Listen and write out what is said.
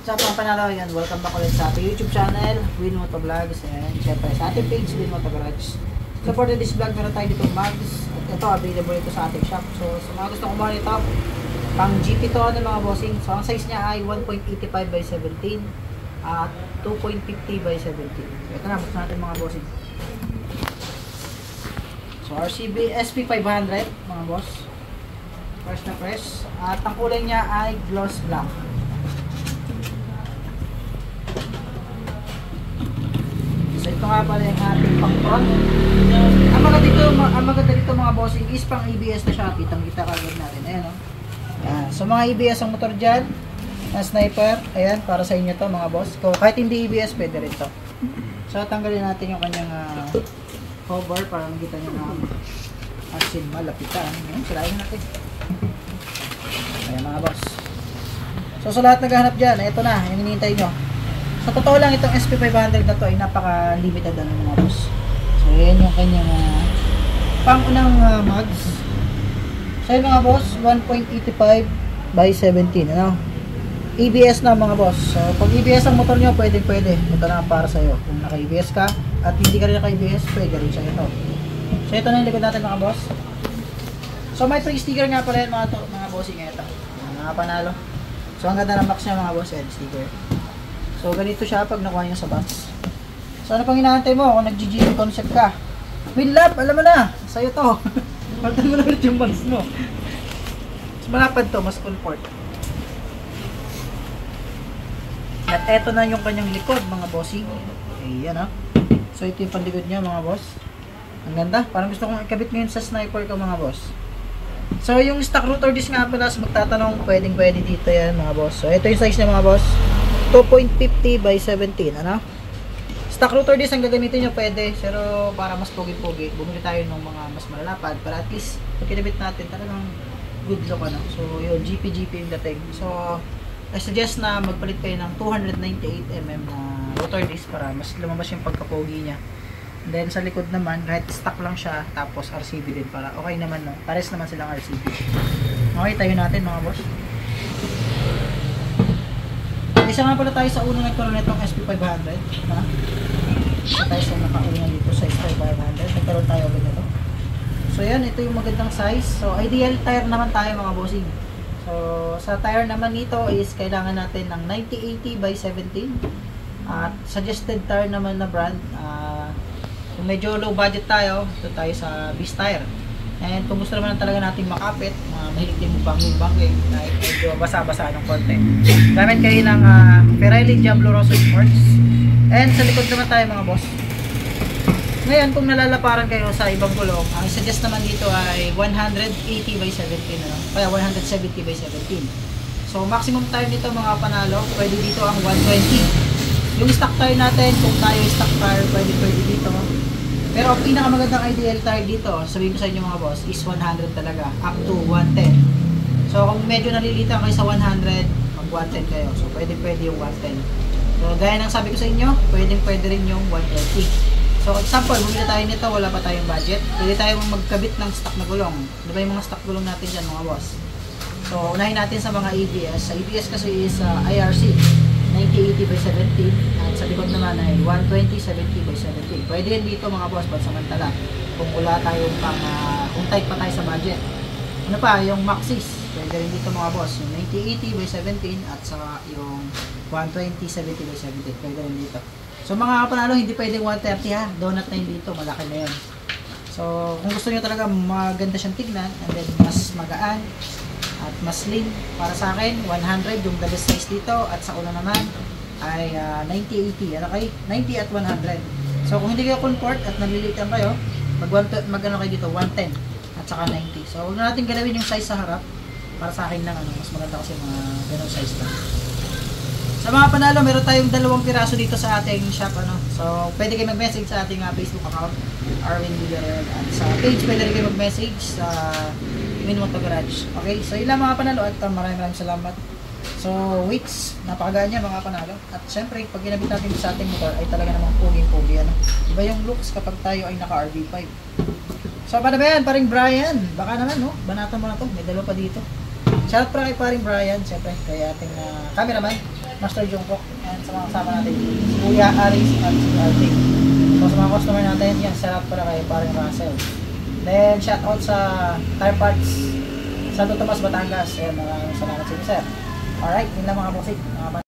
Sa mga panalo yan, welcome back ulit sa ating YouTube channel, Win Moto Vlogs, and syempre sa ating page, Win Moto Garage. So for this vlog, meron tayo ditong mags, at ito, available ito sa ating shop. So sa mga gusto kumuha nito, pang GP to ano mga bossing. So ang size niya ay 1.85 by 17 at 2.50 by 17. So ito na, buksan natin mga bossing. So RCB SP500 mga boss, fresh na fresh, at ang kulay niya ay gloss black. So ito nga pala yung ating pang front. Ang maganda dito mga bossing is pang ABS na siya. Kitang-kita kagad natin. Ayan o. Ayan. So mga ABS ang motor dyan. Na sniper. Ayan, para sa inyo to mga boss. Kahit hindi ABS, pwede rin to. So tanggalin natin yung kanyang cover para makita nyo na asin malapitan. Ayan, sirain natin. Ayan mga boss. So sa lahat naghahanap dyan, ito na, yung hinihintay nyo. Sa totoo lang, itong SP500 na to ay napaka-limited ano mga boss. So, yan yung kanyang pang-unang mags. So, yun mga boss, 1.85 by 17. Ano? ABS na mga boss. So, pag ABS ang motor nyo, pwede. Ito na para sa'yo. Kung naka-ABS ka, at hindi ka rin naka-ABS, pwede rin siya ito. So, ito na yung likod natin mga boss. So, may free sticker nga pala yun mga bossing ito. Mga panalo. So, ang ganda ng box niya mga boss, yan, sticker. So, ganito siya pag nakuha niya sa box. So, ano pang hinahantay mo kung nag-GG concept ka? Winlap, alam mo na, sa'yo to. Paltan mo na ulit yung box mo. Mas malapad to, mas comfort. At eto na yung kanyang likod, mga bossing. Ayan ha. So, ito yung panlikod niya, mga boss. Ang ganda. Parang gusto kong ikabit ngayon sa sniper ko, mga boss. So, yung stock rotor disc nga pala, magtatanong, pwede dito yan, mga boss. So, ito yung size niya, mga boss. 2.50 by 17, ano? Stock rotor disc ang gagamitin nyo, pwede. Pero para mas pogi-pogi, bumili tayo ng mga mas malalapad. Para at least, pag kinabit natin, talagang good look, ano? So, yun, GP yung dating. So, I suggest na magpalit kayo ng 298mm na rotor disc para mas lumabas yung pagkapogi niya. And then, sa likod naman, kahit stock lang siya, tapos RCB din para okay naman, no? Pares naman silang RCB. Okay, tayo natin, mga boss. Isa nga pala tayo sa unang nagkaroon nitong SP500. Ha? Isa tayo sa nakauna dito sa SP500. Nagkaroon tayo agad nito. So yan, ito yung magandang size. So ideal tire naman tayo mga bossing. So sa tire naman nito is kailangan natin ng 9080 by 17. At suggested tire naman na brand. Kung medyo low budget tayo, ito tayo sa Beast Tire. And kung gusto naman talaga natin makapit, mahilig din mo banging kahit medyo basa-basa ng konti, gamit kayo ng Pirelli Diablo Rosso Sports. And sa likod naman tayo mga boss. Ngayon kung nalalaparan kayo sa ibang gulong, ang suggest naman dito ay 180 by 17, ano? Kaya 170 by 17. So maximum tire nito mga panalo, pwede dito ang 120. Yung stock tire natin, kung tayo stock tire, pwede dito. Pero ang pinakamagandang ideal tire dito, sabihin ko sa inyo mga boss, is 100 talaga, up to 110. So kung medyo nalilitan kayo sa 100, mag 110 kayo. So pwede yung 110. So gaya ng sabi ko sa inyo, pwede rin yung 120. So example, bumili tayo nito, wala pa tayong budget. Pwede tayo magkabit ng stock na gulong. Di ba yung mga stock gulong natin dyan mga boss? So unahin natin sa mga ABS. Sa ABS kasi is IRC. 9080 by 17 at sa likod naman ay 120/70 by 17. Pwede rin dito mga boss pansamantala kung wala tayong kung tight pa tayo sa budget. Ano pa, yung Maxis, pwede rin dito mga boss, yung 9080 by 17 at saka yung 120/70 by 17, pwede rin dito. So mga kapanalo, hindi pwedeng 130 ha, donut na yun dito, malaki na yun. So kung gusto nyo talaga maganda siyang tignan and then mas magaan at mas slim, para sa akin 100 yung the best size dito, at sa una naman ay 90-80, ano kayo? 90 at 100. So kung hindi kayo comfort at nalilitan kayo, mag-ano kayo dito, 110 at saka 90. So huwag na natin galawin yung size sa harap, para sa akin lang mas maganda kasi mga ganong size lang. Sa mga panalo, meron tayong 2 piraso dito sa ating shop, ano. So pwede kayo mag-message sa ating Facebook account, Arwin Villarreal, at sa page pwede rin kayo mag-message sa Win Moto Garage. Okay, so yun lang mga panalo, at maraming salamat. So weights, napakagaan niya mga panalo. At syempre, pag ginabit natin sa ating motor ay talaga namang puging-pugi, ano. Iba yung looks kapag tayo ay naka RV5. So paano ba yan, paring Brian? Baka naman, no? Banatan mo na to, may 2 pa dito. Shout out para kay paring Brian, syempre, kay ating cameraman. Master Jungkook, and sa mga kasama natin, si Kuya Aris at si Alvin. So sa mga customer natin, yan, shout out pala kay Paring Russell. Then shout out sa Tire Parts Santo Tomas, Batangas. Ayan, maraming salamat sa inyo, sir. Alright, yun lang mga bossing.